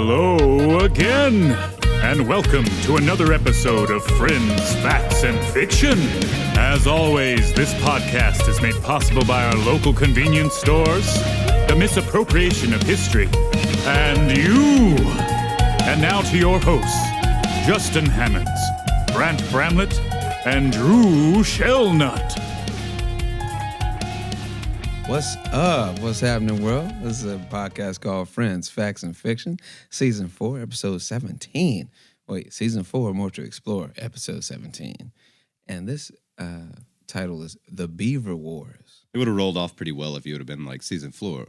Hello again, and welcome to another episode of Friends, Facts, and Fiction. As always, this podcast is made possible by our local convenience stores, the misappropriation of history, and you. And now to your hosts, Justin Hammonds, Brant Bramlett, and Drew Shellnut. What's up? What's happening, world? This is a podcast called Friends, Facts, and Fiction, Season 4, Episode 17. Wait, Season 4, More to Explore, Episode 17. And this title is The Beaver Wars. It would have rolled off pretty well if you would have been like Season 4,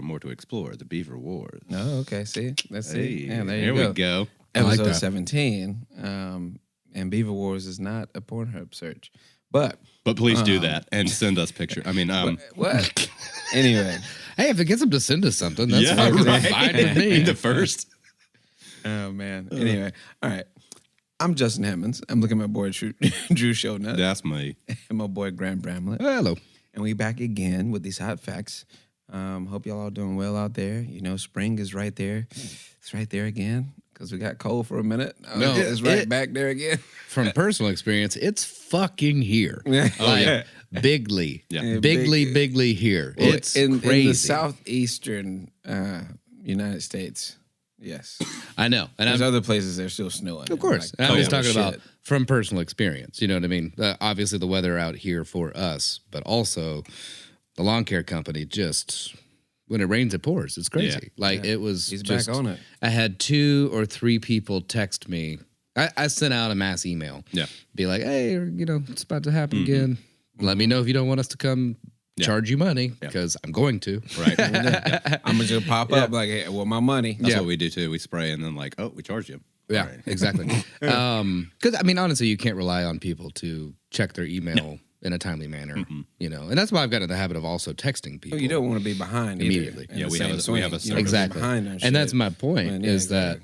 More to Explore, The Beaver Wars. Oh, okay. See? Let's see. Hey, Yeah, there we go. Episode 17. And Beaver Wars is not a Pornhub search. But please do that and send us pictures. I mean, what? Anyway. Hey, if it gets them to send us something, that's yeah, fine, right. fine with me. The first. Oh, man. Anyway. All right. I'm Justin Hammonds. I'm looking at my boy Drew Shellnut. That's me. And my boy Grant Bramlett. Hello. And we back again with these hot facts. Hope y'all all doing well out there. You know, spring is right there. It's right there again because we got cold for a minute. It's right back there again. From personal experience, it's fucking here. Bigly. Yeah. Bigly here. It's in crazy. the southeastern United States. Yes. I know. And There's other places that are still snowing. of course. Like, And I'm just talking shit. about from personal experience. You know what I mean? Obviously, the weather out here for us, but also the lawn care company just... When it rains, it pours. It's crazy. It was He's just, back on it. I had 2 or 3 people text me. I sent out a mass email. Yeah. Be like, hey, it's about to happen again. Let me know if you don't want us to come charge you money because I'm going to. Right. I'm going to just pop up like, hey, well, my money. That's what we do too. We spray and then like, oh, we charge you. Yeah, Right. exactly. Because, I mean, honestly, you can't rely on people to check their email in a timely manner, And that's why I've got in the habit of also texting people. Well, you don't want to be behind either Immediately. in Yeah, the we same have a swing. service. You don't wanna be Exactly. behind on shit. And that's my point, Man, yeah, is that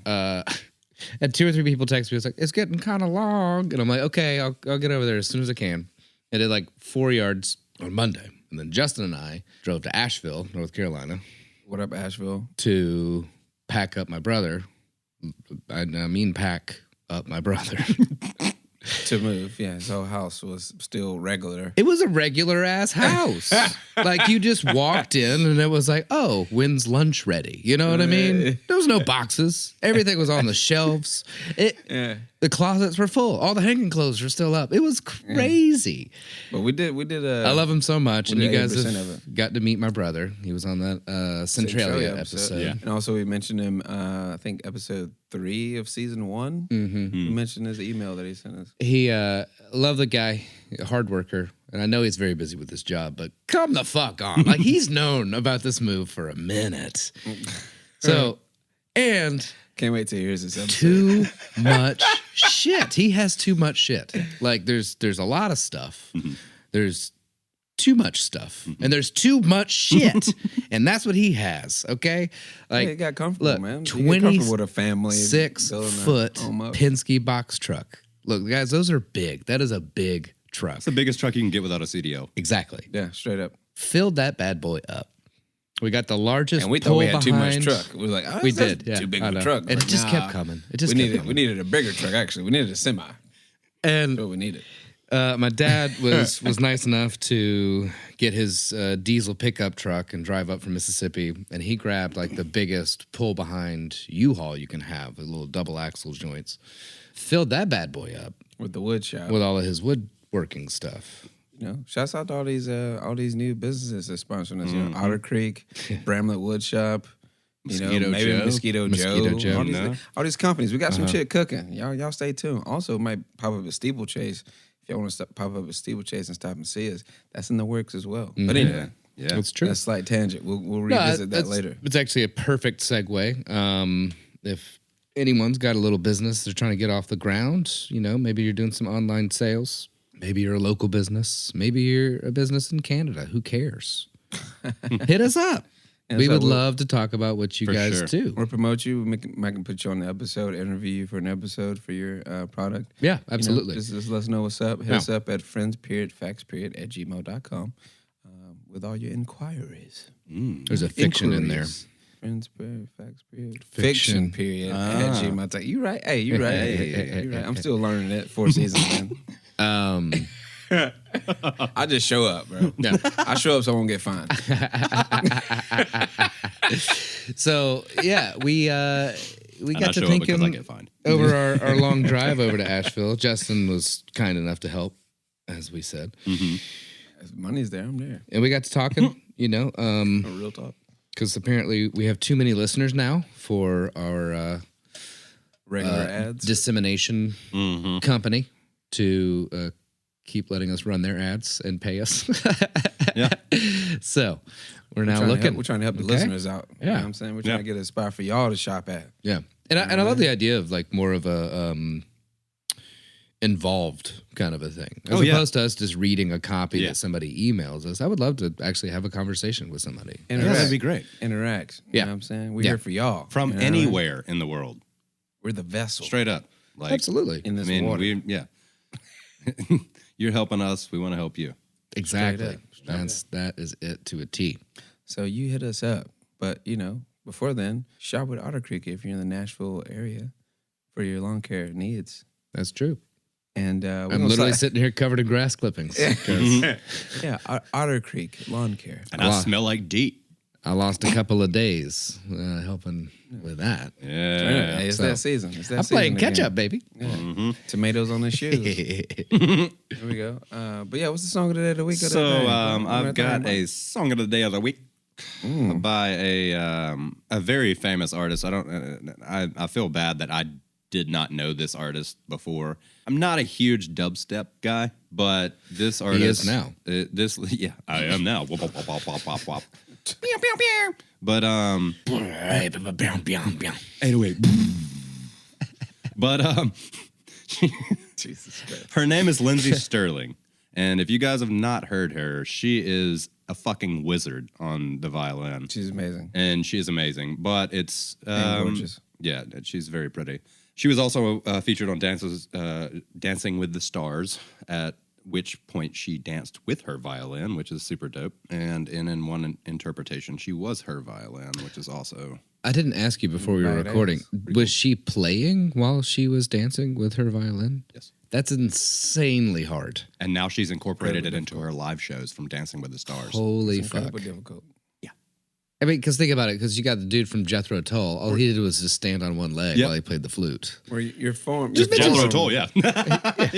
and 2 or 3 people text me, it's like, it's getting kind of long. And I'm like, okay, I'll get over there as soon as I can. I did like 4 yards on Monday. And then Justin and I drove to Asheville, North Carolina, What up, Asheville? to pack up my brother. I mean pack up my brother. To move, yeah. His whole house was still regular. It was a regular ass house. Like you just walked in and it was like, oh, when's lunch ready? You know what I mean? There was no boxes. Everything was on the shelves. The closets were full. All the hanging clothes were still up. It was crazy. But we did. I love him so much, and we you did guys 80% of have it. got to meet my brother. He was on that Centralia episode. Yeah. And also we mentioned him, I think episode 3 of season 1. We mentioned his email that he sent us. He love the guy, a hard worker, and I know he's very busy with his job, but come the fuck on. Like he's known about this move for a minute. So, and Can't wait to hear this episode. too much shit. He has too much shit. Like there's a lot of stuff. There's too much stuff. And there's too much shit. And that's what he has, okay? Like He got comfortable, look, man. He got comfortable with a family. 26-foot home up. Penske box truck. Look, guys, those are big. That is a big truck. It's the biggest truck you can get without a CDO. Exactly. Yeah, straight up. Filled that bad boy up. We got the largest And we thought pull we had too much behind. truck. We was like, oh, We that's did, yeah. too big I of a know. truck. And it just kept coming. It just we kept needed coming. we needed a bigger truck, actually. We needed a semi. And That's what we needed. my dad was nice enough to get his diesel pickup truck and drive up from Mississippi, and he grabbed like the biggest pull behind U-Haul you can have, with little double axle joints. Filled that bad boy up With the wood shop. with all of his woodworking stuff. You know, shouts out to all these new businesses that sponsoring us. You know, Otter Creek, Bramlett Wood Shop, Mosquito maybe Joe. Mosquito Mosquito Joe. Joe. All these companies. We got some shit cooking. Y'all stay tuned. Also, might pop up a steeplechase. If y'all want to pop up a steeplechase and stop and see us, that's in the works as well. But anyway, Yeah. That's true. that's a slight tangent. We'll No, revisit that that's- later. It's actually a perfect segue. If anyone's got a little business they're trying to get off the ground, maybe you're doing some online sales. Maybe you're a local business. Maybe you're a business in Canada. Who cares? Hit us up. And We so would we'll- love to talk about what you For guys sure. do. We'll promote you. We can put you on the episode, interview you for an episode for your product. Yeah, You know, absolutely. just let us know what's up. Hit Yeah. us up at friends.facts@gmail.com with all your inquiries. There's a fiction in there. Inquiries. Friends period, facts period, Fiction. period. At Gmail. You right? Hey, you right? You right? I'm still learning it. 4 seasons in. I just show up, bro. Yeah. I show up so I won't get fined. So yeah, we got I to show up because I thinking get fined. over our long drive over to Asheville. Justin was kind enough to help, as we said, If money's there, I'm there. and we got to talking. Real talk. Because apparently we have too many listeners now for our Regular ads. dissemination company to keep letting us run their ads and pay us. Yeah. So we're now Trying to looking. help- we're trying to help the Okay. listeners out. You know Yeah. what I'm saying? We're trying to get a spot for y'all to shop at. Yeah, and I love the idea of like more of a involved kind of a thing, as opposed to us just reading a copy that somebody emails us. I would love to actually have a conversation with somebody. Yeah, that'd be great. Interact. You Yeah. know what I'm saying? We're Yeah. here for y'all. From You know what I mean? anywhere in the world. We're the vessel Straight up. Like, Absolutely, in this I mean, water. you're helping us. We want to help you. exactly. Straight up. That is it to a T. So you hit us up. But, before then, shop with Otter Creek if you're in the Nashville area for your lawn care needs. That's true. And I'm literally sitting here covered in grass clippings. 'Cause Otter Creek Lawn Care. And I smell like DEET. I lost a couple of days helping with that. Yeah. Hey, it's So- that season. It's that I'm season playing catch again. up, baby. Yeah. Tomatoes on the shoes. Here we go. But yeah, what's the song of the day of the week? Of the So day? I've got a song of the day of the week by a very famous artist. I feel bad that I did not know this artist before. I'm not a huge dubstep guy, but this artist is now. I am now. Wop, wop, wop, wop, wop, wop, wop. Pew, pew, pew. But 808. But Jesus Christ. her name is Lindsay Sterling, and if you guys have not heard her, she is a fucking wizard on the violin. She's amazing. And she is amazing, but it's And gorgeous. Yeah, she's very pretty. She was also featured on Dancing with the Stars, at which point she danced with her violin, which is super dope. And in one interpretation, she was her violin, which is also... I didn't ask you before we were Badass. recording. Was she playing while she was dancing with her violin? Yes. That's insanely hard. And now she's incorporated it into her live shows from Dancing with the Stars. Holy fuck. Incredibly difficult. I mean, because think about it, because you got the dude from Jethro Tull. All he did was just stand on one leg Yep. while he played the flute. Where your form, Jethro Tull, yeah.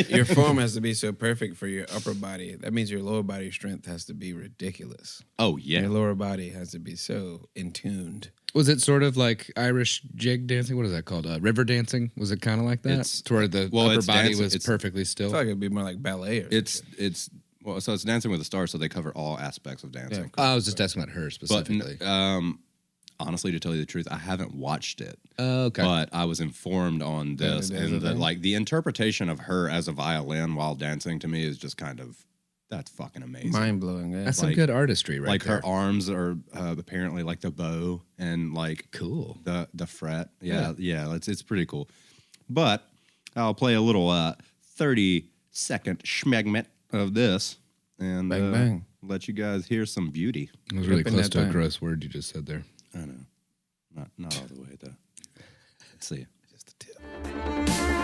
your form has to be so perfect for your upper body. That means your lower body strength has to be ridiculous. Oh, yeah. Your lower body has to be so in tuned. Was it sort of like Irish jig dancing? What is that called? River dancing? Was it kind of like that? It's- to where the well, upper it's body dancing- was it's- perfectly I still? feel like it'd be more like ballet. Or So it's Dancing with the Stars, so they cover all aspects of dancing. I was just asking about her But specifically. honestly, to tell you the truth, I haven't watched it. Okay. But I was informed on this, There's a and thing? the interpretation of her as a violin while dancing to me is just kind of, that's fucking amazing. mind blowing. Yeah. That's some like- good artistry right like there. her arms are apparently like the bow and like Cool. the fret. Yeah, it's pretty cool. But I'll play a little 30-second schmegment of this and Bang, bang. let you guys hear some beauty. I was really Ripping close that to a thing. gross word you just said there. I know, not all the way though. Let's see. Just a tip.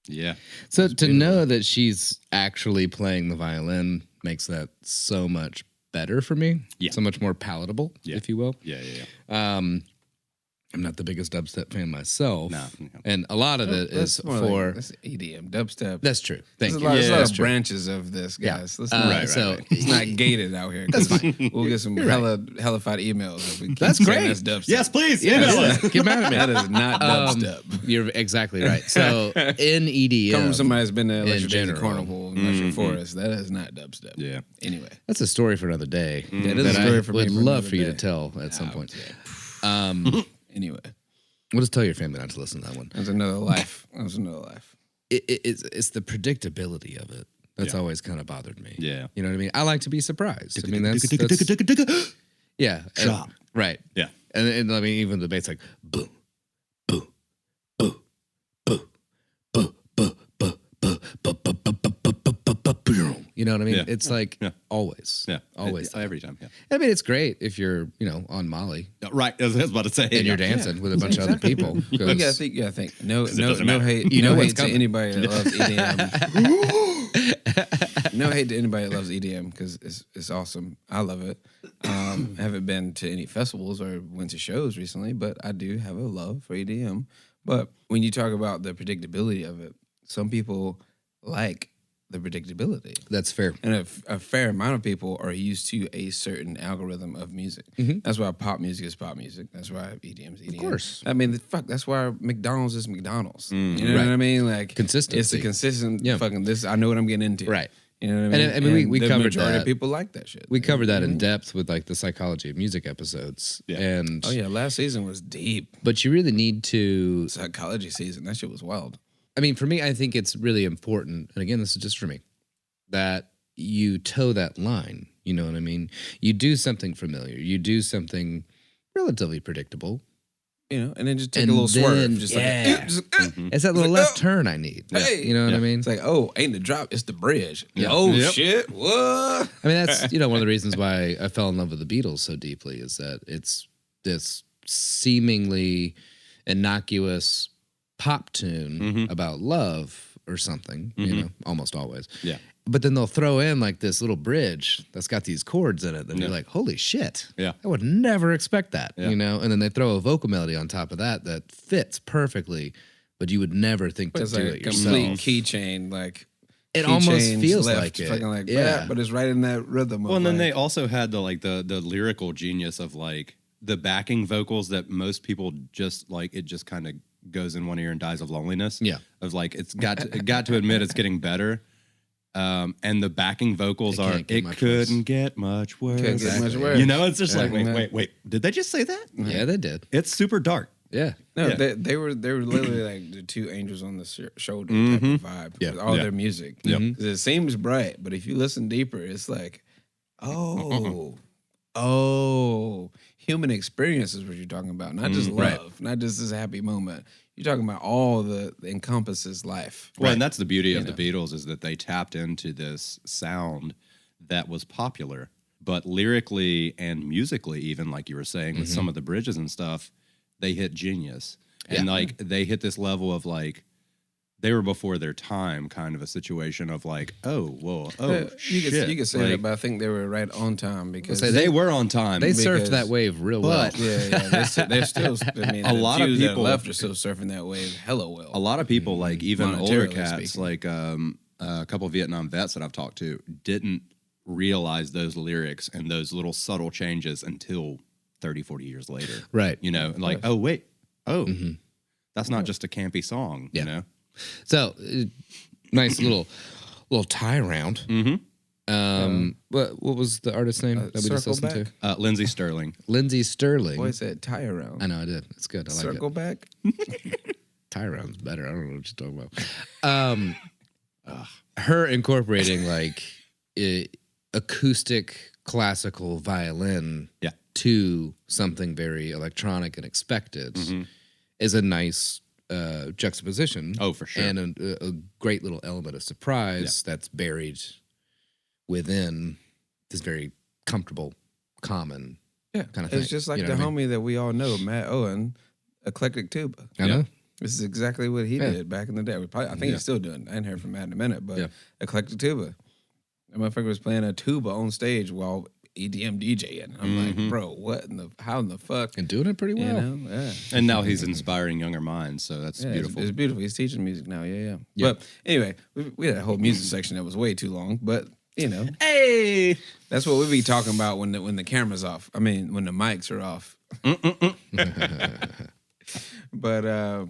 Yeah. So to know that she's actually playing the violin makes that so much better for me. Yeah. So much more palatable, Yeah. if you will. Yeah. I'm not the biggest dubstep fan myself. No. And a lot of it is for... that's EDM, dubstep. That's true. Thank There's you. there's a lot That's of true. branches of this, guys. Let's Right. So it's not gated out here. That's fine. We'll get some hellified emails if we keep That's saying great. That's dubstep. Yes, please. Yeah, email us. get mad at me. That is not dubstep. You're exactly right. So in EDM, Come from somebody that's been to Electric Daisy general. Carnival in Electric Forest. That is not dubstep. Yeah. Anyway. that's a story for another day. That is a story for me would for love another for you day. to tell at some point. Anyway. We'll just tell your family not to listen to that one. That's another life. That's another life. It's the predictability of it that's Yeah. always kind of bothered me. Yeah. You know what I mean? I like to be surprised. I mean, that's yeah. Chop. Right. Yeah. And I mean, even the bass like boom, boom, boom, boom, boom, boom, boom, boom, boom, boom, boom, boom. You know what I mean? Yeah. It's like Yeah. always. Yeah. Always. Every time. Yeah. I mean, it's great if you're, on Molly Right. I was about to say. and you're dancing with a bunch of other people. You 'cause- gotta think. You gotta think. No doesn't no matter. hate. You know no what's hate to coming. anybody that loves EDM. No hate to anybody that loves EDM because it's awesome. I love it. I haven't been to any festivals or went to shows recently, but I do have a love for EDM. But when you talk about the predictability of it, some people like the predictability. That's fair. And a fair amount of people are used to a certain algorithm of music. That's why pop music is pop music. That's why EDM is EDM. Of course. I mean, fuck, that's why McDonald's is McDonald's. You know Right. what I mean? Like Consistency. It's a consistent Yeah. fucking this. I know what I'm getting into. Right. You know what I mean? And I mean, we the covered majority that. of people like that shit. We covered that in depth with like the psychology of music episodes. Yeah. And Oh yeah, last season was deep. but you really need to Psychology season. That shit was wild. I mean, for me, I think it's really important, and again, this is just for me, that you toe that line. You know what I mean? You do something familiar. You do something relatively predictable. You know, and then just take And a little swerve. then- Just yeah. like, just, It's that little left oh, turn I need. hey. You know what I mean? It's like, oh, ain't the drop, it's the bridge. Yeah. Oh Yep. shit. What? I mean, that's one of the reasons why I fell in love with the Beatles so deeply is that it's this seemingly innocuous pop tune about love or something, almost always. Yeah. But then they'll throw in like this little bridge that's got these chords in it. And you're like, holy shit. Yeah. I would never expect that, Yeah. And then they throw a vocal melody on top of that that fits perfectly, but you would never think to It's do like it a complete yourself. keychain, like It key almost chains feels left, like it. fucking like Yeah. that, but it's right in that rhythm. Well, of and then like, they also had the lyrical genius of like the backing vocals that most people just like. It just kind of goes in one ear and dies of loneliness. Yeah. Of like it got to admit it's getting better. And the backing vocals It are can't get it much couldn't worse. get much worse. Can't get much worse. You know, it's just like Yeah. wait. Did they just say that? Yeah, they did. It's super dark. Yeah. no, Yeah. they were literally like the two angels on the shoulder type of vibe Yeah. with all Yeah. their music. Yep. 'Cause it seems bright, but if you listen deeper, it's like, oh, human experience is what you're talking about, not just love, not just this happy moment. You're talking about all the encompasses life. Well, and that's the beauty of the Beatles is that they tapped into this sound that was popular, but lyrically and musically, even like you were saying with some of the bridges and stuff, they hit genius. And like they hit this level of like they were before their time kind of a situation of like, You shit. could say Like, that, but I think they were right on time because they were on time. They surfed Because- that wave real well. but they're still. I mean, A lot of few that people- left are still surfing that wave hella well. a lot of people, like even older Monetarily cats, speaking. like a couple of Vietnam vets that I've talked to, didn't realize those lyrics and those little subtle changes until 30, 40 years later. Right. You know, like, oh, wait. Oh, that's not just a campy song, Yeah. you know? So nice little tie round. What was the artist's name that we just Circle listened Back? to? Lindsey Sterling. Lindsay Sterling. Boy said tie around. I know I did. It's good. I like Circle it. back. Tie round's better. I don't know what you're talking about. Her incorporating like acoustic classical violin Yeah. to something very electronic and expected is a nice juxtaposition. Oh, for sure. And a great little element of surprise that's buried within this very comfortable, common Yeah, kind of thing. it's just like You know the what I mean? homie that we all know, Matt Owen, eclectic tuba. I know. This is exactly what he Yeah. did back in the day. I think he's still doing it. I ain't heard from Matt in a minute, but Yeah. eclectic tuba. That motherfucker was playing a tuba on stage while EDM DJ. And I'm like, bro, how in the fuck? And doing it pretty well. You know? Yeah. And now he's inspiring younger minds, so that's Yeah, beautiful. It's beautiful. He's teaching music now. Yeah. But anyway, we had a whole music section that was way too long. But you know, Hey, that's what we be talking about when the camera's off. I mean, when the mics are off. But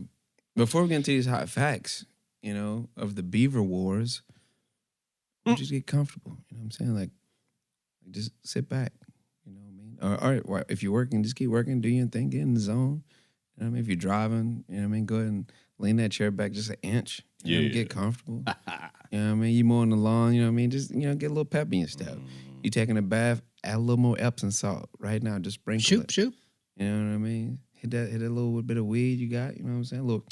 before we get into these hot facts, you know, of the Beaver Wars, just get comfortable. You know what I'm saying? Like just sit back. You know what I mean? Or if you're working, just keep working, do your thing, get in the zone. You know what I mean? If you're driving, you know what I mean? Go ahead and lean that chair back just an inch. You know what I mean? Get comfortable. You know what I mean? You mowing the lawn, you know what I mean? Just, you know, get a little pep in your step. You taking a bath, add a little more Epsom salt right now. Just sprinkle it. Shoot. You know what I mean? Hit a little bit of weed you got, you know what I'm saying? You know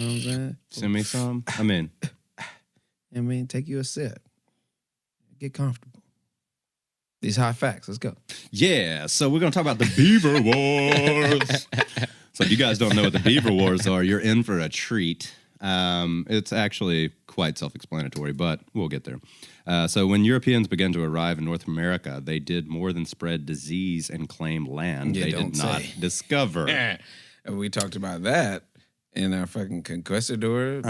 what I'm saying? send me some. I'm in. You know what I mean? Take you a sip. Get comfortable. These hot facts. Let's go. Yeah, so we're going to talk about the Beaver Wars. So if you guys don't know what the Beaver Wars are, you're in for a treat. It's actually quite self-explanatory, but we'll get there. So when Europeans began to arrive in North America, they did more than spread disease and claim land they did not discover. We talked about that in our fucking Conquistador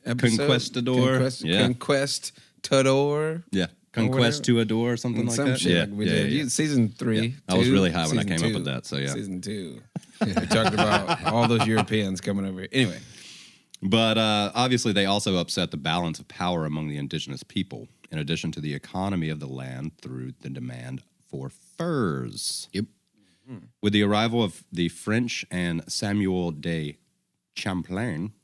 episode. Conquistador. Yeah. Conquest to Adore, something like that. Shit like we did. Yeah. Season 3. Yeah. I was really high when I came up with that, so yeah. Season 2. We talked about all those Europeans coming over here. Anyway. But obviously, they also upset the balance of power among the indigenous people, in addition to the economy of the land through the demand for furs. Yep. With the arrival of the French and Samuel de Champlain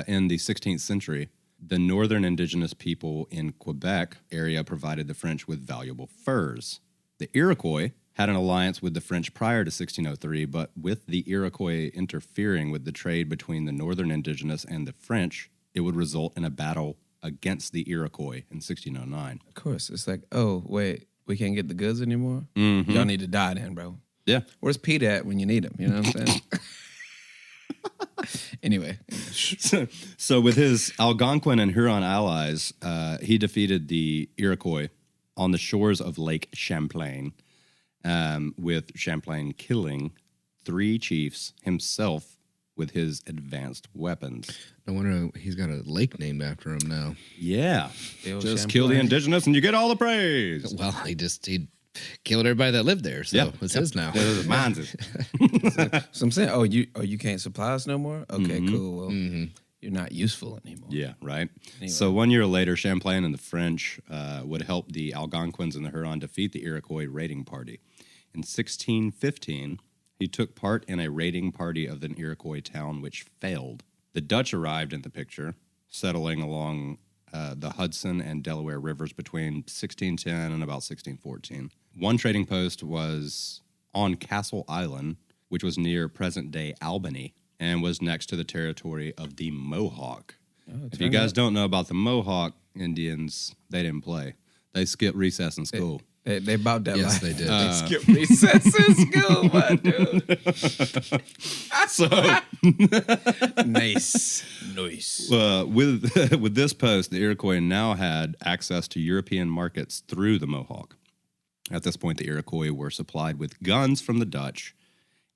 in the 16th century, the northern indigenous people in Quebec area provided the French with valuable furs. The Iroquois had an alliance with the French prior to 1603, but with the Iroquois interfering with the trade between the northern indigenous and the French, it would result in a battle against the Iroquois in 1609. Of course. It's like, oh, wait, we can't get the goods anymore? Y'all need to die then, bro. Yeah. Where's Pete at when you need him? You know what I'm saying? Anyway. So with his Algonquin and Huron allies, he defeated the Iroquois on the shores of Lake Champlain, with Champlain killing 3 chiefs himself with his advanced weapons. No wonder he's got a lake named after him now. Yeah. Just Champlain. kill the indigenous and you get all the praise. Well, he killed everybody that lived there, so it's his now. Mine's. So I'm saying, you can't supply us no more? Okay, cool. Well, you're not useful anymore. Yeah, right. Anyway. So 1 year later, Champlain and the French would help the Algonquins and the Huron defeat the Iroquois raiding party. In 1615, he took part in a raiding party of an Iroquois town which failed. The Dutch arrived in the picture, settling along the Hudson and Delaware rivers between 1610 and about 1614. One trading post was on Castle Island, which was near present-day Albany, and was next to the territory of the Mohawk. If you guys don't know about the Mohawk Indians, they didn't play. They skipped recess in school. They bought that Yes, life. they did. They skipped recess in school, my dude. So Nice. with this post, the Iroquois now had access to European markets through the Mohawk. At this point, the Iroquois were supplied with guns from the Dutch,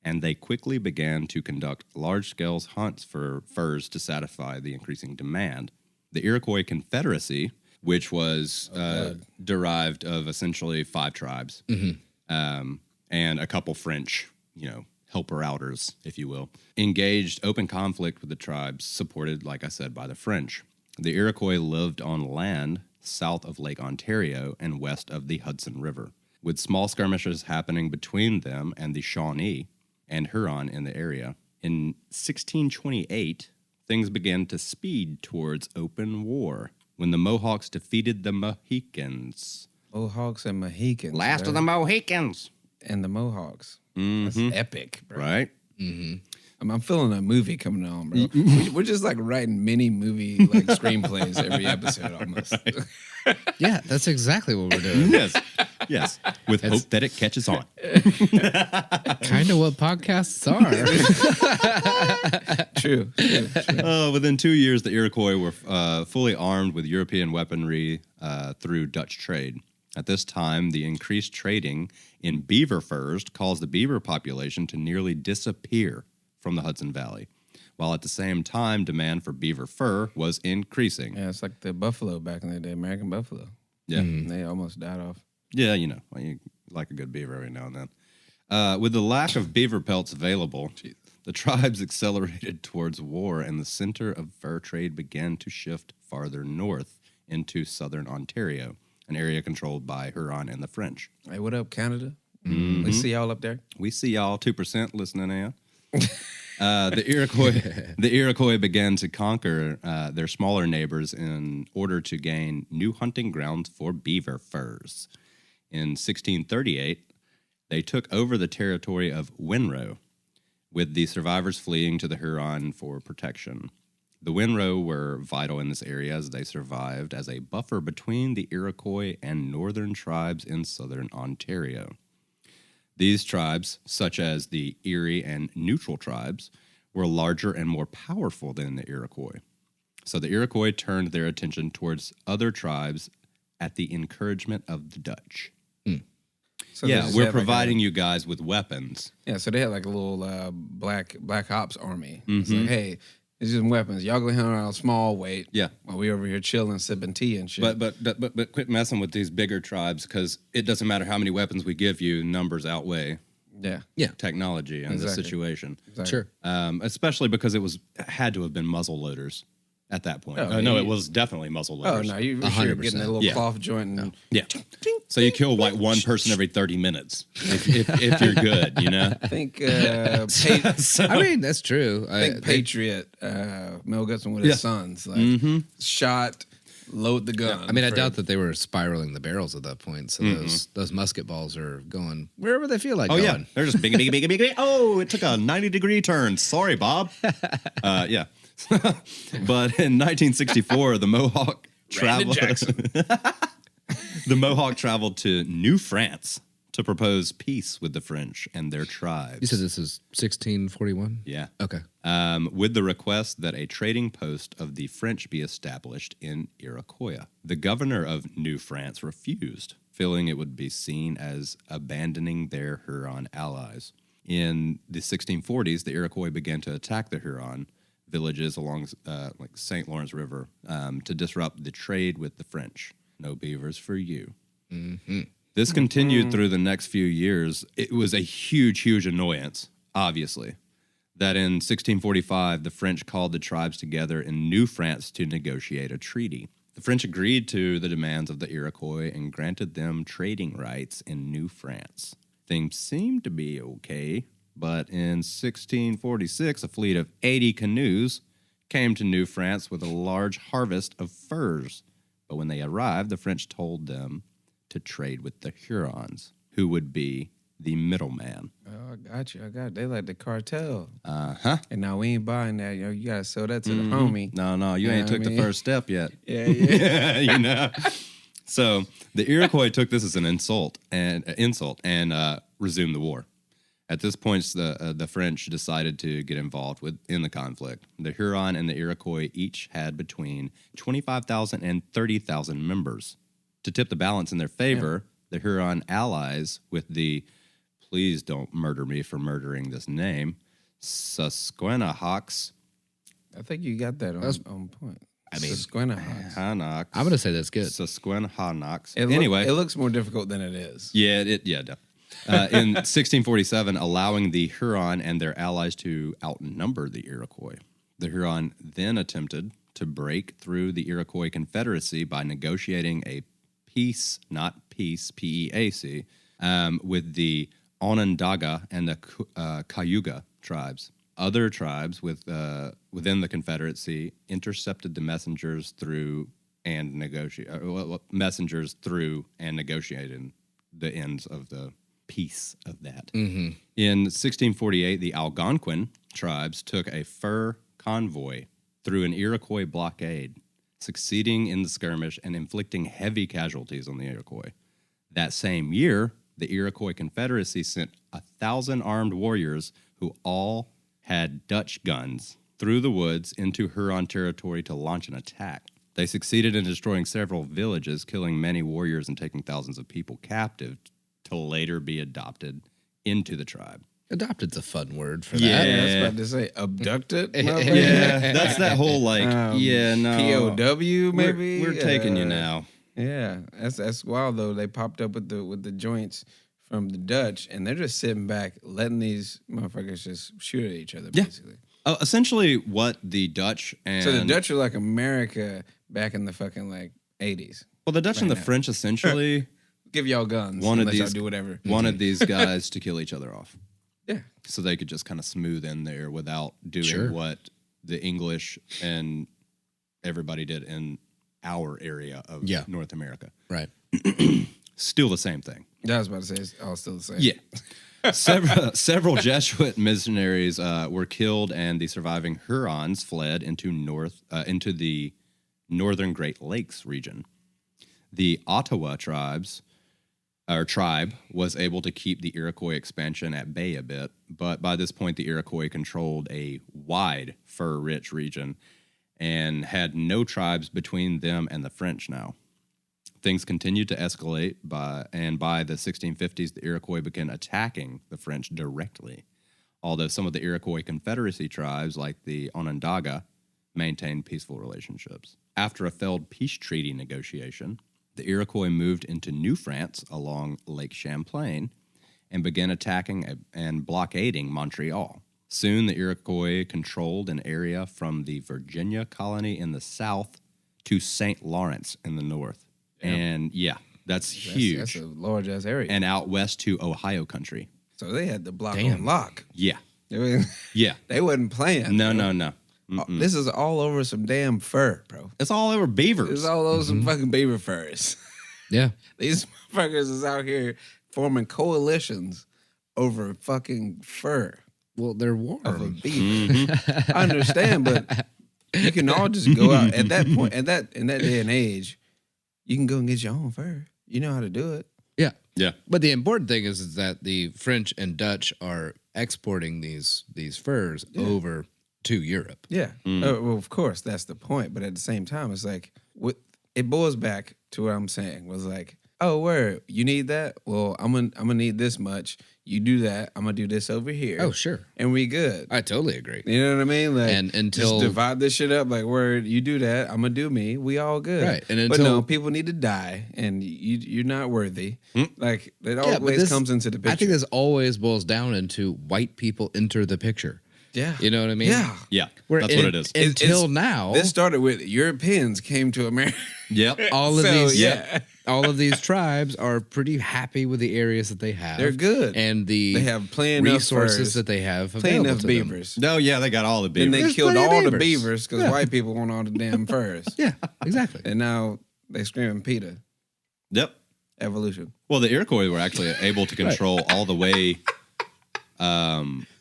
and they quickly began to conduct large-scale hunts for furs to satisfy the increasing demand. The Iroquois Confederacy, which was derived of essentially 5 tribes, and a couple French, helper-outers, if you will, engaged open conflict with the tribes, supported, like I said, by the French. The Iroquois lived on land south of Lake Ontario and west of the Hudson River, with small skirmishes happening between them and the Shawnee and Huron in the area. In 1628, things began to speed towards open war when the Mohawks defeated the Mohicans. Mohawks and Mohicans. Last of the Mohicans. And the Mohawks. That's epic, bro. Right? I'm feeling a movie coming on, bro. We're just like writing mini movie screenplays every episode almost. Yeah, that's exactly what we're doing. Yes. With hope that it catches on. Kind of what podcasts are. True. Within 2 years, the Iroquois were fully armed with European weaponry through Dutch trade. At this time, the increased trading in beaver furs caused the beaver population to nearly disappear from the Hudson Valley, while at the same time, demand for beaver fur was increasing. Yeah, it's like the buffalo back in the day, American buffalo. Yeah. They almost died off. Yeah, you know, you like a good beaver every now and then. With the lack of beaver pelts available, the tribes accelerated towards war, and the center of fur trade began to shift farther north into southern Ontario, an area controlled by Huron and the French. Hey, what up, Canada? We see y'all up there. We see y'all 2% listening in. The Iroquois began to conquer their smaller neighbors in order to gain new hunting grounds for beaver furs. In 1638, they took over the territory of Winrow, with the survivors fleeing to the Huron for protection. The Winrow were vital in this area as they survived as a buffer between the Iroquois and northern tribes in southern Ontario. These tribes, such as the Erie and Neutral tribes, were larger and more powerful than the Iroquois. So the Iroquois turned their attention towards other tribes at the encouragement of the Dutch. So they Yeah, just we're had like providing you guys with weapons. so they had like a little black ops army. It's like, hey, it's just weapons. Y'all go hunt around small weight. Yeah. While we over here chilling, sipping tea and shit. But quit messing with these bigger tribes, because it doesn't matter how many weapons we give you, numbers outweigh yeah. technology in this Exactly. situation. Exactly. Sure. Especially because it had to have been muzzle loaders at that point. Oh, No, you- it was definitely muzzle Oh loaders. no, you're sure getting a little Yeah. cloth joint and Yeah. So you kill like one person every 30 minutes if you're good, you know? I think I mean, that's true. I think Patriot, Mel Gibson with his sons, like shot, load the gun. I mean, I for- doubt that they were spiraling the barrels at that point. So those musket balls are going wherever they feel like Oh, going. yeah. They're just big. Oh, it took a 90-degree turn. Sorry, Bob. Yeah. But in 1964, the Mohawk traveled. The Mohawk traveled to New France to propose peace with the French and their tribes. You said this is 1641? Yeah. Okay. With the request that a trading post of the French be established in Iroquois. The governor of New France refused, feeling it would be seen as abandoning their Huron allies. In the 1640s, the Iroquois began to attack the Huron villages along like St. Lawrence River to disrupt the trade with the French. No beavers for you. This continued through the next few years. It was a huge annoyance, obviously, that in 1645, the French called the tribes together in New France to negotiate a treaty. The French agreed to the demands of the Iroquois and granted them trading rights in New France. Things seemed to be okay, but in 1646, a fleet of 80 canoes came to New France with a large harvest of furs. But when they arrived, the French told them to trade with the Hurons, who would be the middleman. Oh, I got you. They like the cartel. Uh-huh. And now we ain't buying that. You gotta sell that to the homie. No, you ain't took the first step yet. Yeah. You know. So the Iroquois took this as an insult and resumed the war. At this point, the French decided to get involved in the conflict. The Huron and the Iroquois each had between 25,000 and 30,000 members. To tip the balance in their favor, the Huron allies with the, please don't murder me for murdering this name, Susquenahawks. I think you got that on point. I mean, Susquenahawks. I'm going to say that's good. Susquenahawks. Anyway, it looks more difficult than it is. Yeah, definitely. In 1647, allowing the Huron and their allies to outnumber the Iroquois. The Huron then attempted to break through the Iroquois Confederacy by negotiating a peace, not peace, P-E-A-C, with the Onondaga and the Cayuga tribes. Other tribes within the Confederacy intercepted the messengers through and negotiated the ends of the peace of that. In 1648, the Algonquin tribes took a fur convoy through an Iroquois blockade, succeeding in the skirmish and inflicting heavy casualties on the Iroquois. That same year, the Iroquois Confederacy sent 1,000 armed warriors who all had Dutch guns through the woods into Huron territory to launch an attack. They succeeded in destroying several villages, killing many warriors and taking thousands of people captive to later be adopted into the tribe. Adopted's a fun word for Yeah. that. I was about to say abducted. Yeah, that's that whole POW maybe. We're taking you now. Yeah, that's wild though. They popped up with the joints from the Dutch, and they're just sitting back, letting these motherfuckers just shoot at each other, basically. Essentially, what the Dutch and So the Dutch are like America back in the fucking like 80s. well, the Dutch and the French essentially Give y'all guns. wanted Let y'all these do whatever. wanted these guys to kill each other off, Yeah. so they could just kind of smooth in there without doing Sure. what the English and everybody did in our area of North America. Right. Still the same thing. I was about to say it's all still the same. Yeah. Several Jesuit missionaries were killed, and the surviving Hurons fled into the northern Great Lakes region. The Ottawa tribe was able to keep the Iroquois expansion at bay a bit, but by this point, the Iroquois controlled a wide fur-rich region and had no tribes between them and the French now. Things continued to escalate, by the 1650s, the Iroquois began attacking the French directly, although some of the Iroquois Confederacy tribes, like the Onondaga, maintained peaceful relationships. After a failed peace treaty negotiation, the Iroquois moved into New France along Lake Champlain and began attacking and blockading Montreal. Soon, the Iroquois controlled an area from the Virginia colony in the south to St. Lawrence in the north. Yeah. And that's huge. That's a large ass area. And out west to Ohio country. So they had the block on lock. Yeah. Yeah. They wasn't playing. No. This is all over some damn fur, bro. It's all over beavers. It's all over some fucking beaver furs. Yeah. These motherfuckers is out here forming coalitions over fucking fur. Well, they're Of a warm. beaver. I understand, but you can all just go out at that point, in that day and age, you can go and get your own fur. You know how to do it. Yeah. Yeah. But the important thing is that the French and Dutch are exporting these furs over to Europe. Yeah. Well, of course, that's the point. But at the same time, it's like, it boils back to what I'm saying was like, oh, word, you need that? Well, I'm gonna need this much. You do that. I'm gonna do this over here. Oh, sure. And we good. I totally agree. You know what I mean? Like, And until- just divide this shit up. Like, word, you do that. I'm gonna do me. We all good. Right. And but until- no, people need to die, and you're not worthy. Like, it but always this- comes into the picture. I think this always boils down into white people enter the picture. Yeah. You know what I mean? Yeah. Yeah. Where That's what it is. Until now, This started with Europeans came to America. Yep. all of So, these yeah. all of these tribes are pretty happy with the areas that they have. They're good. And the They have plenty enough resources furs, that they have plenty available enough to them. beavers. No, yeah, they got all the beavers. And they There's killed plenty of all the beavers. beavers because white people want all the damn furs. Yeah, exactly. And now they screaming PETA. Yep. Evolution. Well, the Iroquois were actually able to control all the way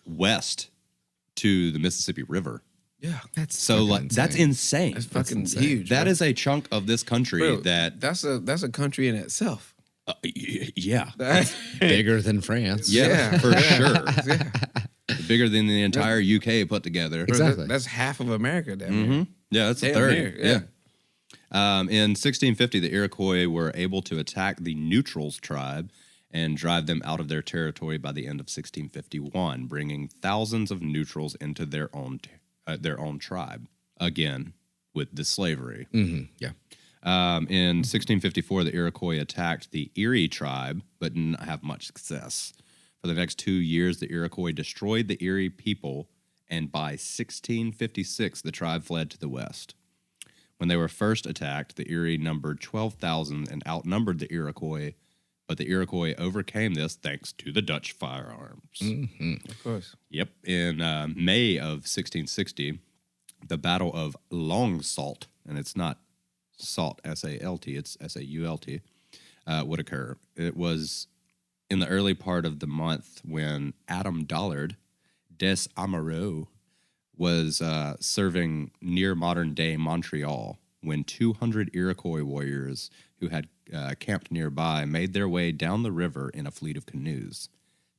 west to the Mississippi River. Yeah. That's insane. That's fucking insane. huge. That bro. is a chunk of this country Bro, that. that's a country in itself. Yeah. Bigger than France. Yeah, for sure. Yeah. Bigger than the entire UK put together. Bro, Exactly. that's half of America down there. Yeah, that's a Damn third. near, yeah. In 1650, the Iroquois were able to attack the Neutrals tribe and drive them out of their territory by the end of 1651, bringing thousands of Neutrals into their own tribe again with the slavery. Yeah. In 1654, the Iroquois attacked the Erie tribe, but did not have much success. For the next 2 years, the Iroquois destroyed the Erie people, and by 1656, the tribe fled to the west. When they were first attacked, the Erie numbered 12,000 and outnumbered the Iroquois, but the Iroquois overcame this thanks to the Dutch firearms. Of course. Yep. In May of 1660, the Battle of Long Sault, and it's not Salt, S-A-L-T, it's S-A-U-L-T, would occur. It was in the early part of the month when Adam Dollard des Amoureux was serving near modern-day Montreal when 200 Iroquois warriors who had camped nearby made their way down the river in a fleet of canoes.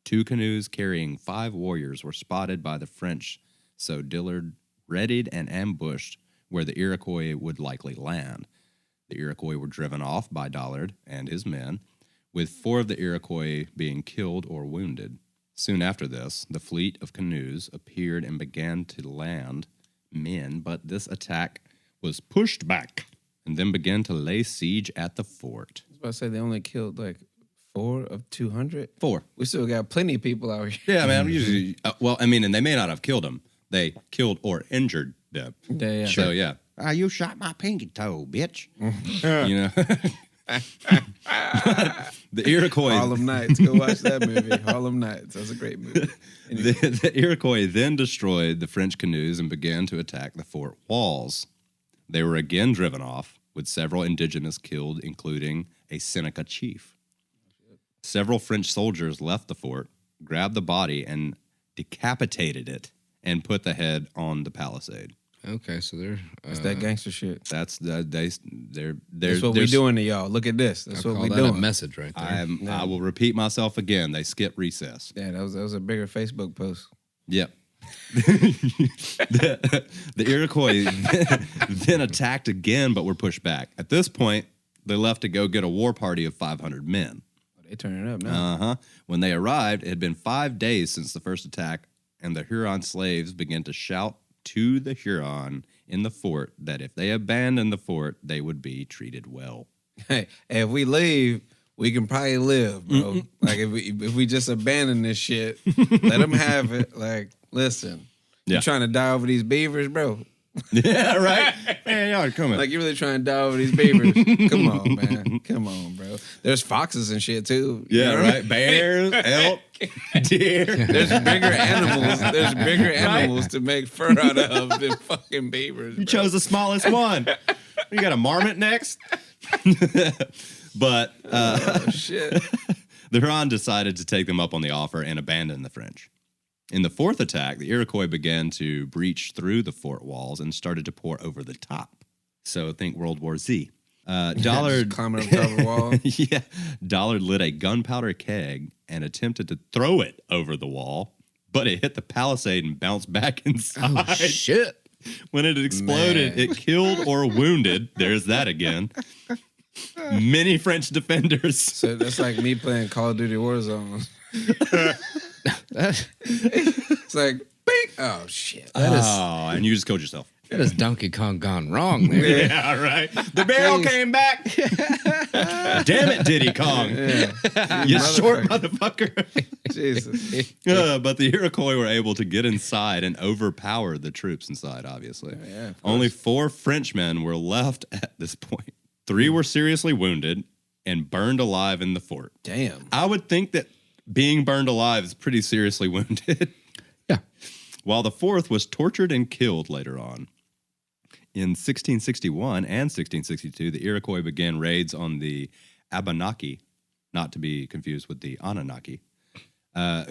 2 canoes carrying 5 warriors were spotted by the French, so Dillard readied and ambushed where the Iroquois would likely land. The Iroquois were driven off by Dollard and his men, with 4 of the Iroquois being killed or wounded. Soon after this, the fleet of canoes appeared and began to land men, but this attack was pushed back and then began to lay siege at the fort. I was about to say they only killed like 4 of 200. 4. We still got plenty of people out here. Yeah, man. Usually, and they may not have killed them. They killed or injured them. Yeah. So, yeah. You shot my pinky toe, bitch. You know? The Iroquois. Harlem Nights. Go watch that movie. Harlem Nights. That's a great movie. Anyway. The Iroquois then destroyed the French canoes and began to attack the fort walls. They were again driven off, with several indigenous killed, including a Seneca chief. Several French soldiers left the fort, grabbed the body, and decapitated it, and put the head on the palisade. Okay, so they're That's that gangster shit. That's they're That's what we doing to y'all. Look at this. That's I'll what call we that doing. a message right there. I will repeat myself again. They skipped recess. Yeah, that was a bigger Facebook post. Yep. the Iroquois then attacked again, but were pushed back. At this point, they left to go get a war party of 500 men. They turning it up now. When they arrived, it had been 5 days since the first attack, and the Huron slaves began to shout to the Huron in the fort that if they abandoned the fort, they would be treated well. Hey, if we leave, we can probably live, bro. Like if we just abandon this shit, let them have it. Like, listen, you trying to die over these beavers, bro? Yeah, right. Man, y'all are coming. Like you really trying to die over these beavers? Come on, man. Come on, bro. There's foxes and shit too. Yeah, right. Bears, elk, deer. There's bigger animals. There's bigger animals to make fur out of than fucking beavers. You chose the smallest one. You got a marmot next. But Shit. the Huron decided to take them up on the offer and abandon the French. In the fourth attack, the Iroquois began to breach through the fort walls and started to pour over the top. So think World War Z. Dollard climbing up top of the wall. Yeah, Dollard lit a gunpowder keg and attempted to throw it over the wall, but it hit the palisade and bounced back inside. Oh, shit. When it exploded, Man. it killed or wounded. There's that again. Many French defenders. So that's like me playing Call of Duty Warzone. It's like, bing. Oh shit. And you just killed yourself. That is Donkey Kong gone wrong there. Yeah, right. The barrel came back. Damn it, Diddy Kong. Yeah. You short motherfucker. Jesus. But the Iroquois were able to get inside and overpower the troops inside, obviously. Yeah, Only 4 Frenchmen were left at this point. 3 were seriously wounded and burned alive in the fort. Damn. I would think that being burned alive is pretty seriously wounded. Yeah. While the 4th was tortured and killed later on. In 1661 and 1662, the Iroquois began raids on the Abenaki, not to be confused with the Anunnaki,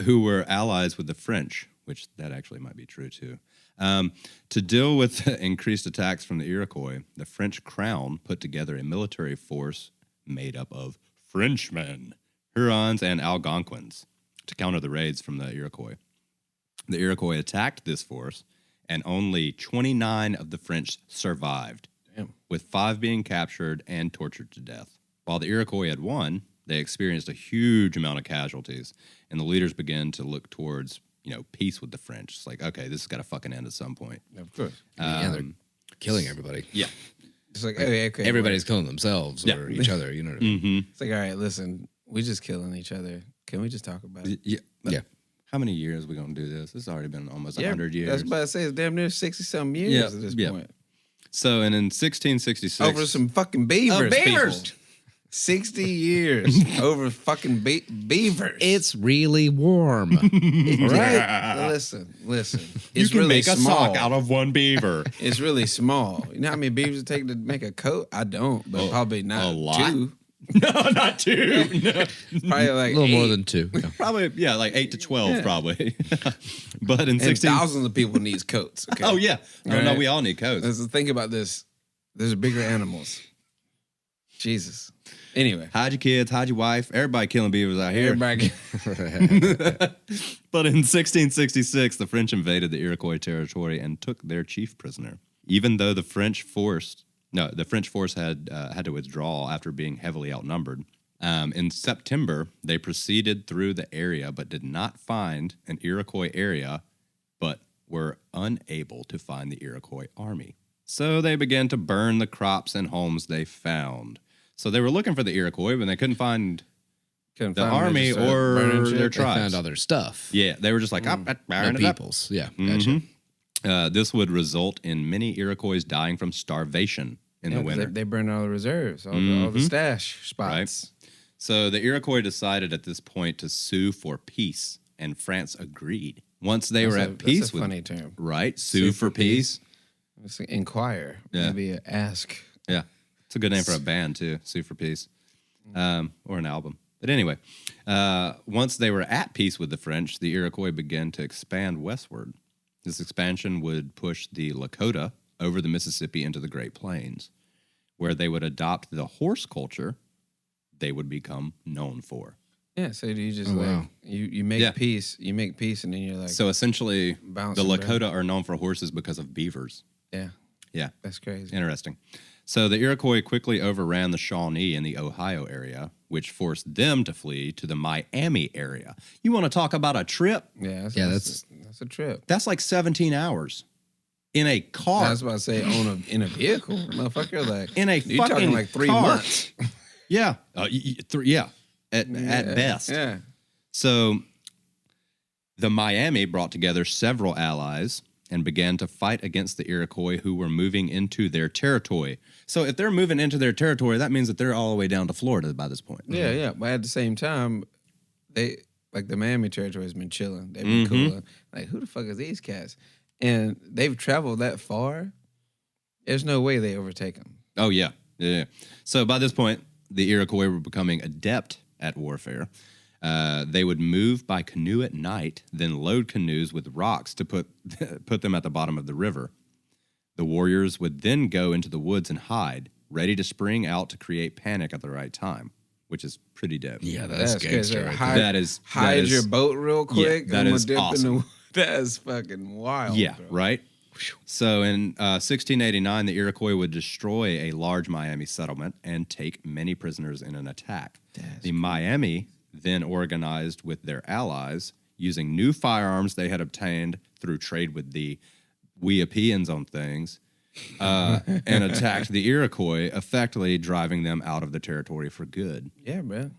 who were allies with the French, which that actually might be true too. To deal with increased attacks from the Iroquois, the French crown put together a military force made up of Frenchmen, Hurons, and Algonquins to counter the raids from the Iroquois. The Iroquois attacked this force, and only 29 of the French survived, with 5 being captured and tortured to death. While the Iroquois had won, they experienced a huge amount of casualties, and the leaders began to look towards, peace with the French. It's like, okay, this has got to fucking end at some point. Of course. Yeah, they're killing everybody. Yeah. It's like, okay. Everybody's killing themselves or each other, you know what I mean? It's like, all right, listen, we just killing each other. Can we just talk about it? Yeah. How many years are we going to do this? It's already been almost 100 years. I was about to say, it's damn near 60-something years at this point. So, and in 1666... Over some fucking beavers, beavers! people. 60 years over fucking beavers. It's really warm. Right? Listen. It's You can really make a small. sock out of one beaver. It's really small. You know how many beavers it take to make a coat? I don't, but probably not a lot? 2. No, not 2. No. Probably like A little 8. more than 2. Yeah. Probably, like 8 to 12, probably. But in And 16... thousands of people need coats. Okay? Oh, yeah. No, Right. we all need coats. Let's think about this. There's bigger animals. Jesus. Anyway. Hide your kids, hide your wife. Everybody killing beavers out here. Everybody. But in 1666, the French invaded the Iroquois territory and took their chief prisoner. Even though the French force had to withdraw after being heavily outnumbered. In September, they proceeded through the area but did not find an Iroquois area, but were unable to find the Iroquois army. So they began to burn the crops and homes they found. So they were looking for the Iroquois, but they couldn't find the army or their tribes. They found other stuff. Yeah, they were just like, burn No it up. peoples. Yeah, gotcha. This would result in many Iroquois dying from starvation in the winter. They burned all the reserves, all the stash spots. Right. So the Iroquois decided at this point to sue for peace, and France agreed. Once they were at peace that's a funny term. Right? Sue for peace. It's like inquire. Yeah. Maybe a ask. Yeah. It's a good name for a band, too. Sue for Peace. Or an album. But anyway, once they were at peace with the French, the Iroquois began to expand westward. This expansion would push the Lakota over the Mississippi into the Great Plains, where they would adopt the horse culture they would become known for. Yeah, so you just wow. you make peace, and then you're like, So essentially, the bouncing Lakota are known for horses because of beavers. yeah, Yeah. that's crazy. Interesting. So the Iroquois quickly overran the Shawnee in the Ohio area, which forced them to flee to the Miami area. You want to talk about a trip? Yeah, that's a trip. That's like 17 hours in a car. I was about to say in a vehicle, motherfucker. Like In a you're fucking talking like 3 car. months. Yeah. At best. Yeah. So the Miami brought together several allies and began to fight against the Iroquois who were moving into their territory. So if they're moving into their territory, that means that they're all the way down to Florida by this point. Yeah, yeah. But at the same time, they like the Miami territory has been chilling. They've been cool. Like, who the fuck is these cats? And they've traveled that far. There's no way they overtake them. Oh, yeah. Yeah. So by this point, the Iroquois were becoming adept at warfare. They would move by canoe at night, then load canoes with rocks to put them at the bottom of the river. The warriors would then go into the woods and hide, ready to spring out to create panic at the right time, which is pretty dope. Yeah, that's gangster. crazy. Right Hide your boat real quick. that I'm is dip awesome. In the, that is fucking wild. Yeah, bro. right? So in 1689, the Iroquois would destroy a large Miami settlement and take many prisoners in an attack. The Miami then organized with their allies, using new firearms they had obtained through trade with the Weapians on things, and attacked the Iroquois, effectively driving them out of the territory for good. Yeah, bro.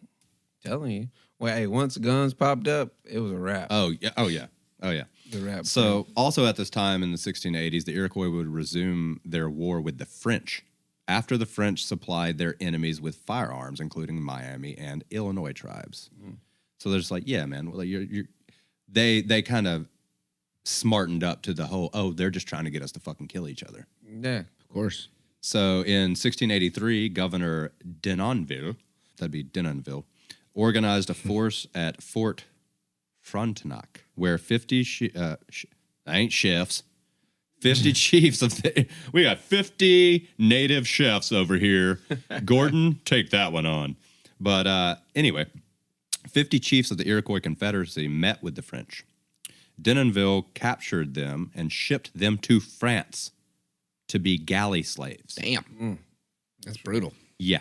Telling you. Well, hey, once guns popped up, it was a wrap. Oh, yeah. Oh, yeah. Oh, yeah. The rap. So, also at this time in the 1680s, the Iroquois would resume their war with the French after the French supplied their enemies with firearms, including Miami and Illinois tribes. So there's like, yeah, man, well, they kind of smartened up to the whole, they're just trying to get us to fucking kill each other. Yeah. Of course. So in 1683, Governor Denonville, that'd be Denonville, organized a force at Fort Frontenac, where 50 chefs, 50 chiefs of we got 50 native chefs over here. Gordon, take that one on. But anyway, 50 chiefs of the Iroquois Confederacy met with the French. Denonville captured them and shipped them to France to be galley slaves. Damn. That's brutal. Yeah.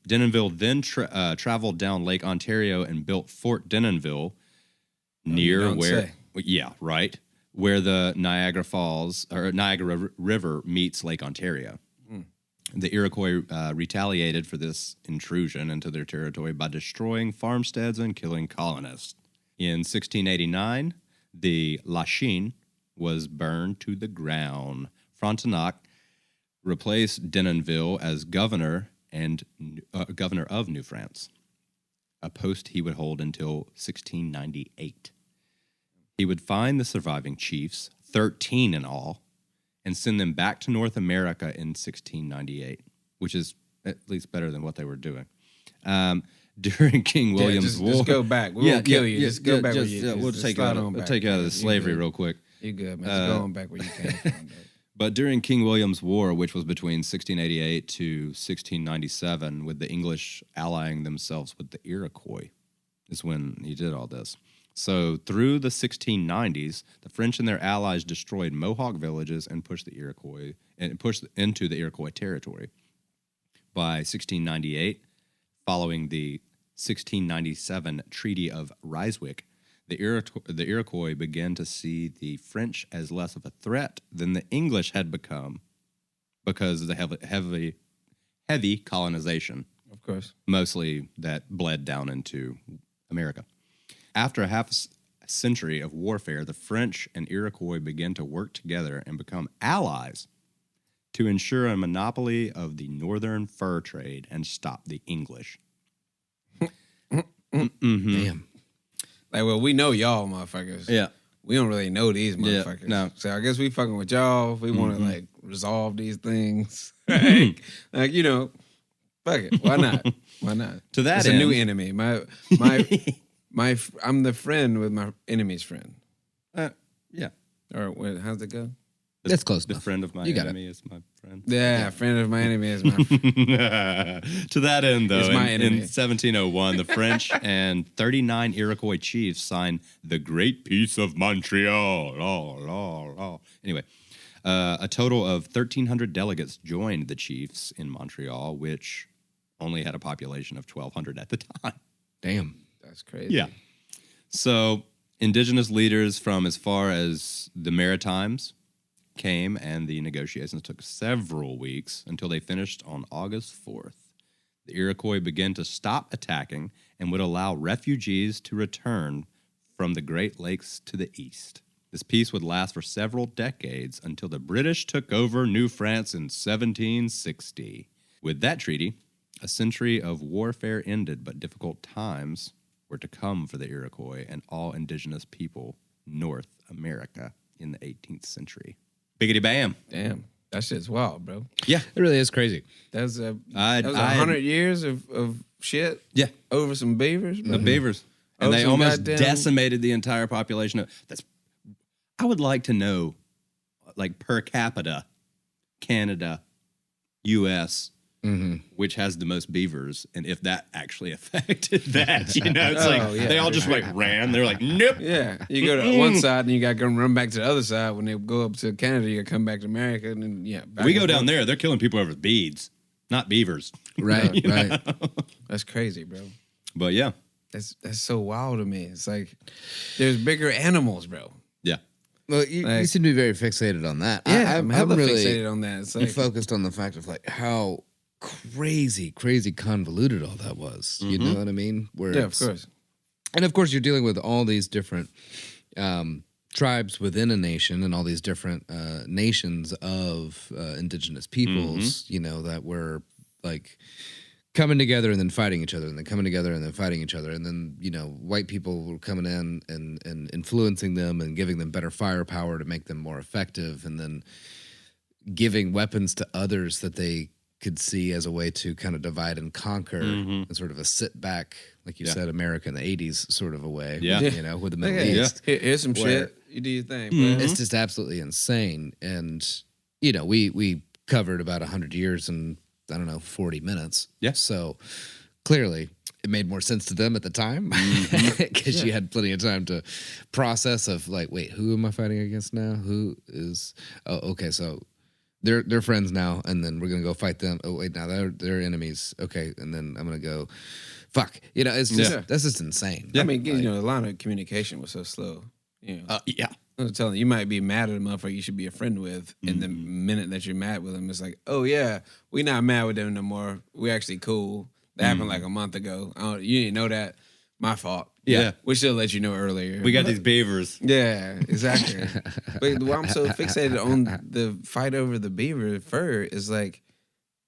Denonville then traveled down Lake Ontario and built Fort Denonville near where the Niagara Falls or Niagara River meets Lake Ontario. The Iroquois retaliated for this intrusion into their territory by destroying farmsteads and killing colonists. In 1689, the Lachine was burned to the ground. Frontenac replaced Denonville as governor of New France, a post he would hold until 1698. He would find the surviving chiefs, 13 in all, and send them back to North America in 1698, which is at least better than what they were doing. During King William's War. Just go back. We won't kill you. Just go back where you We'll take you out of the slavery real quick. You good, man. Just going back where you came from. But during King William's War, which was between 1688 to 1697, with the English allying themselves with the Iroquois, is when he did all this. So through the 1690s, the French and their allies destroyed Mohawk villages and pushed into the Iroquois territory. By 1698, following the 1697 Treaty of Ryswick, the Iroquois began to see the French as less of a threat than the English had become because of the heavy colonization. Of course. Mostly that bled down into America. After a half century of warfare, the French and Iroquois began to work together and become allies to ensure a monopoly of the northern fur trade and stop the English. Damn. Like, well, we know y'all, motherfuckers. Yeah. We don't really know these motherfuckers. no. So I guess we fucking with y'all. We want to, like, resolve these things. Right? Like, you know, fuck it. Why not? Why not? To that it's end, a new enemy. I'm the friend with my enemy's friend. Yeah. Or how's it go? That's close The enough. friend of my You got enemy is my friend. Yeah, friend of my enemy is my friend. To that end, though, It's my in enemy. 1701, the French and 39 Iroquois chiefs signed the Great Peace of Montreal. Anyway, a total of 1,300 delegates joined the chiefs in Montreal, which only had a population of 1,200 at the time. Damn. That's crazy. Yeah. So indigenous leaders from as far as the Maritimes came, and the negotiations took several weeks until they finished on August 4th. The Iroquois began to stop attacking and would allow refugees to return from the Great Lakes to the east. This peace would last for several decades until the British took over New France in 1760. With that treaty, a century of warfare ended, but difficult times were to come for the Iroquois and all indigenous people North America in the 18th century. Biggity bam. Damn. That shit's wild, bro. Yeah. It really is crazy. That was 100 I years of shit Yeah. over some beavers, bro. The beavers. And Oh, they some almost goddamn- decimated the entire population. I would like to know, like, per capita, Canada, U.S., which has the most beavers, and if that actually affected that. You know, it's like yeah. they all just like ran. They're like, nope. Yeah, you go to one side and you got to run back to the other side. When they go up to Canada, you got to come back to America, and then back We and go down forth. there, they're killing people over beads, not beavers. Right, right. That's crazy, bro. But yeah, That's so wild to me. It's like there's bigger animals, bro. yeah. Well, you Like- seem to be very fixated on that. I'm hella really fixated on that. It's like focused on the fact of like how crazy convoluted all that was. You know what I mean? Where yeah, of it's- course. And of course, you're dealing with all these different tribes within a nation and all these different nations of indigenous peoples, you know, that were like coming together and then fighting each other and then coming together and then fighting each other. And then, you know, white people were coming in and influencing them and giving them better firepower to make them more effective. And then giving weapons to others that they could see as a way to kind of divide and conquer and sort of a sit back, like you said, America in the 80s sort of a way, Yeah. you know, with the Middle Okay, East. here's some Where- shit. You do your thing, bro. It's just absolutely insane. And, you know, we covered about 100 years in, I don't know, 40 minutes. Yeah. So clearly it made more sense to them at the time because you had plenty of time to process of like, wait, who am I fighting against now? Who is, oh, okay, so they're friends now, and then we're gonna go fight them. Oh wait, now they're enemies. Okay, and then I'm gonna go, fuck. You know, it's just that's just insane. I mean, you know, the line of communication was so slow. You know, Yeah. I'm telling you, you might be mad at a motherfucker you should be a friend with, and the minute that you're mad with them, it's like, oh yeah, we not mad with them no more. We actually cool. That happened like a month ago. You didn't know that. My fault. Yeah. We should have let you know earlier. We got these beavers. Yeah, exactly. But why I'm so fixated on the fight over the beaver fur is like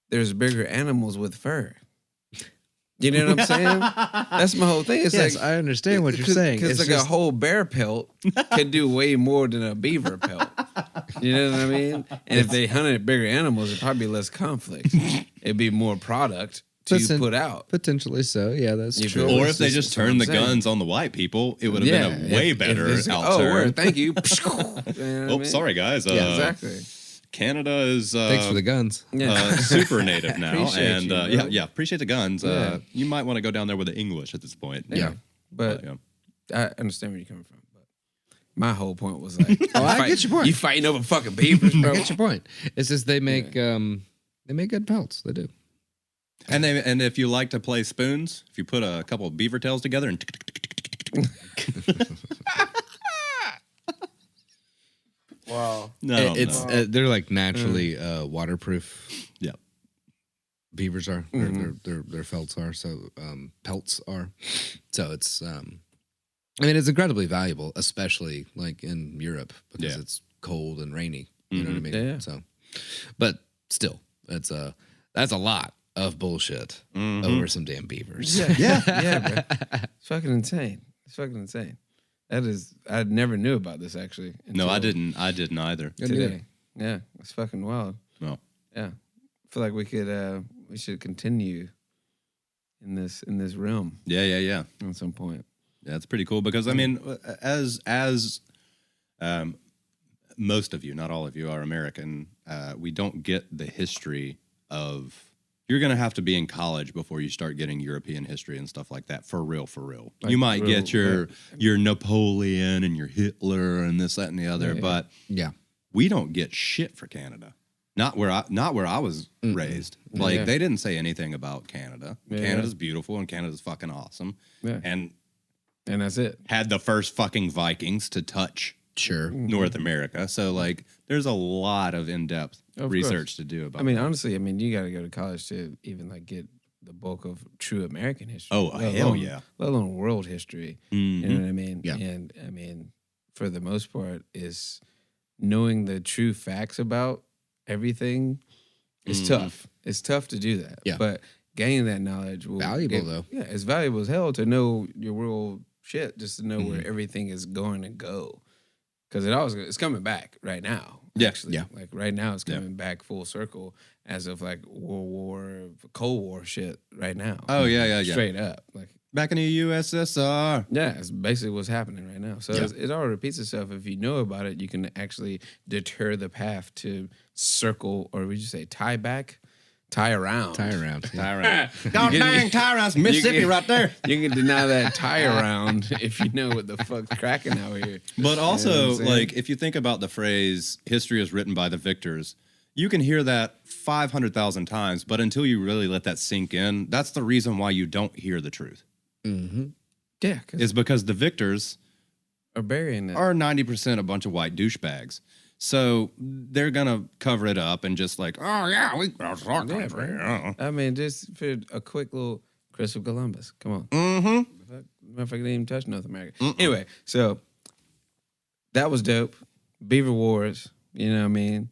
there's bigger animals with fur. You know what I'm saying? That's my whole thing. It's Yes, like I understand what you're saying. Because It's like just- a whole bear pelt can do way more than a beaver pelt. You know what I mean? And if they hunted bigger animals, it'd probably be less conflict. It'd be more product to put out. Potentially so. Yeah, that's You true. feel Or It's if they just what I'm turned the saying. guns on the white people, it would have been a way better it's like, outturn. oh, word, thank you. You know what I Oh, mean? sorry, guys. Yeah, exactly. Canada is Thanks for the guns. Yeah. super native now. Appreciate and you, bro. yeah, appreciate the guns. Yeah. You might want to go down there with the English at this point. Yeah. But Yeah. I understand where you're coming from. But my whole point was like, I get your point. You fighting over fucking beavers, bro. I get your point. It's just they make good pelts. They do. And if you like to play spoons, if you put a couple of beaver tails together and Wow. no, they're like naturally waterproof. Yeah. Beavers are their felts are pelts are, so it's I mean it's incredibly valuable, especially like in Europe because it's cold and rainy. You know what I mean? Yeah. So, but still, that's a lot of bullshit over some damn beavers. Yeah, bro. It's fucking insane. That is, I never knew about this actually. No, I didn't either. Today. Yeah, it's fucking wild. No. Yeah. I feel like we should continue in this realm Yeah. at some point. Yeah, it's pretty cool because I mean, as most of you, not all of you, are American, we don't get the history of. You're going to have to be in college before you start getting European history and stuff like that. For real. Like you might get your Napoleon and your Hitler and this, that, and the other, but we don't get shit for Canada. Not where I was raised. Like they didn't say anything about Canada. Canada's beautiful and Canada's fucking awesome. Yeah. And that's it. had the first fucking Vikings to touch North America. So like there's a lot of in-depth research to do about I mean, honestly, you got to go to college to even like get the bulk of true American history. Oh, hell yeah. Let alone world history. You know what I mean? Yeah. And I mean, for the most part, is knowing the true facts about everything is tough. It's tough to do that. Yeah. But gaining that knowledge will Valuable, though. Yeah, it's valuable as hell to know your world shit, just to know where everything is going to go. Because it's coming back right now. Yeah. Actually. Yeah. Like right now it's coming back full circle as of like Cold War shit right now. Oh, yeah. Straight up. Like Back in the USSR. yeah, it's basically what's happening right now. So it all repeats itself. If you know about it, you can actually deter the path to circle, or would you say tie around. Yeah. God dang, Tyrant's Mississippi right there. You can deny that tie around if you know what the fuck's cracking out here. But You know also, what I'm saying? like, if you think about the phrase, history is written by the victors, you can hear that 500,000 times, but until you really let that sink in, that's the reason why you don't hear the truth. Yeah, Is because the victors are burying it. are 90% a bunch of white douchebags. So they're going to cover it up and just like, oh, yeah, we crossed our country. bro. I mean, just for a quick little Christopher Columbus. Come on. Motherfucker didn't even touch North America. Anyway, so that was dope. Beaver Wars, you know what I mean?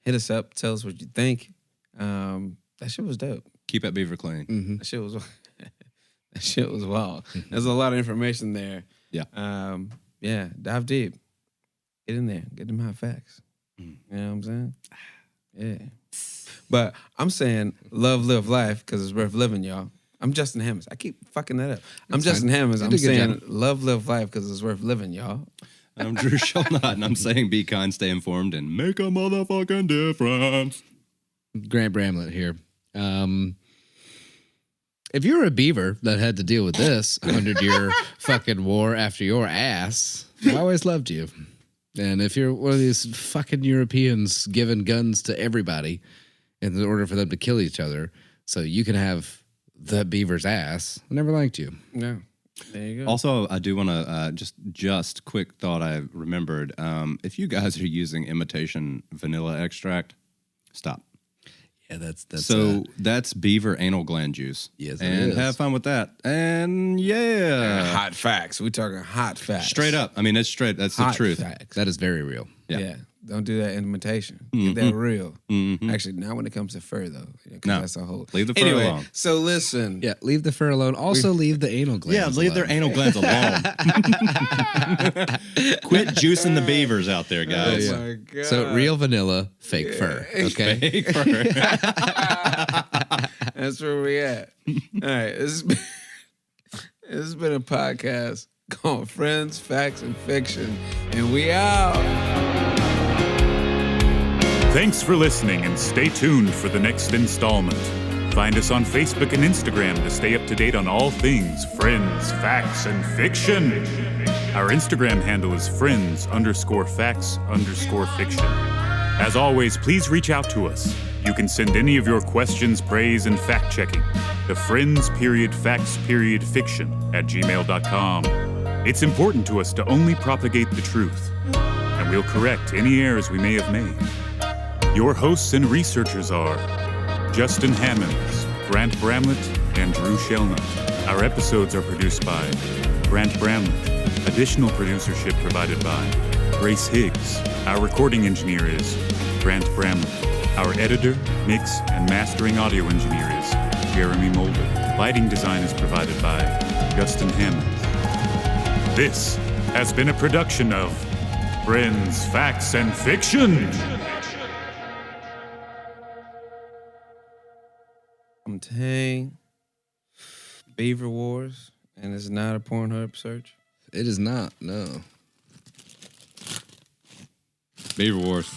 Hit us up. Tell us what you think. That shit was dope. Keep it beaver clean. That shit was that shit was wild. There's a lot of information there. Yeah. Yeah, dive deep. Get in there. Get them hot facts. You know what I'm saying? Yeah. But I'm saying love, live life because it's worth living, y'all. I'm Justin Hammons. I keep fucking that up. I'm Justin Hammons. I'm saying love, live life because it's worth living, y'all. I'm Drew Shelnut, and I'm saying be kind, stay informed, and make a motherfucking difference. Grant Bramlett here. If you were a beaver that had to deal with this 100-year fucking war after your ass, I always loved you. And if you're one of these fucking Europeans giving guns to everybody in order for them to kill each other so you can have the beaver's ass, I never liked you. Yeah. There you go. Also, I do want to just quick thought I remembered. If you guys are using imitation vanilla extract, stop. Yeah, that's that's beaver anal gland juice. Yes, it and is. have fun with that. And hot facts. We're talking hot facts. straight up. I mean, it's straight. That's the Hot truth. facts. that is very real. Yeah. Don't do that imitation. Get that real. Actually, not when it comes to fur, though. 'Cause No. that's a whole. Leave the fur anyway, alone. So listen. Yeah, leave the fur alone. Also, leave the anal glands Yeah, leave their alone. anal glands alone. Quit juicing the beavers out there, guys. Oh my God. So, real vanilla, fake fur. Okay? Fake fur. That's where we at. All right. This has been a podcast called Friends, Facts, and Fiction. And we out. Thanks for listening and stay tuned for the next installment. Find us on Facebook and Instagram to stay up to date on all things Friends, Facts, and Fiction. Our Instagram handle is friends_facts_fiction. As always, please reach out to us. You can send any of your questions, praise, and fact-checking to friends.facts.fiction@gmail.com. It's important to us to only propagate the truth, and we'll correct any errors we may have made. Your hosts and researchers are Justin Hammonds, Grant Bramlett, and Drew Shellnut. Our episodes are produced by Grant Bramlett. Additional producership provided by Grace Higgs. Our recording engineer is Grant Bramlett. Our editor, mix, and mastering audio engineer is Jeremy Mulder. Lighting design is provided by Justin Hammonds. This has been a production of Friends, Facts, and Fiction. I'm Tang. Beaver Wars, and it's not a Pornhub search. It is not, no. Beaver Wars.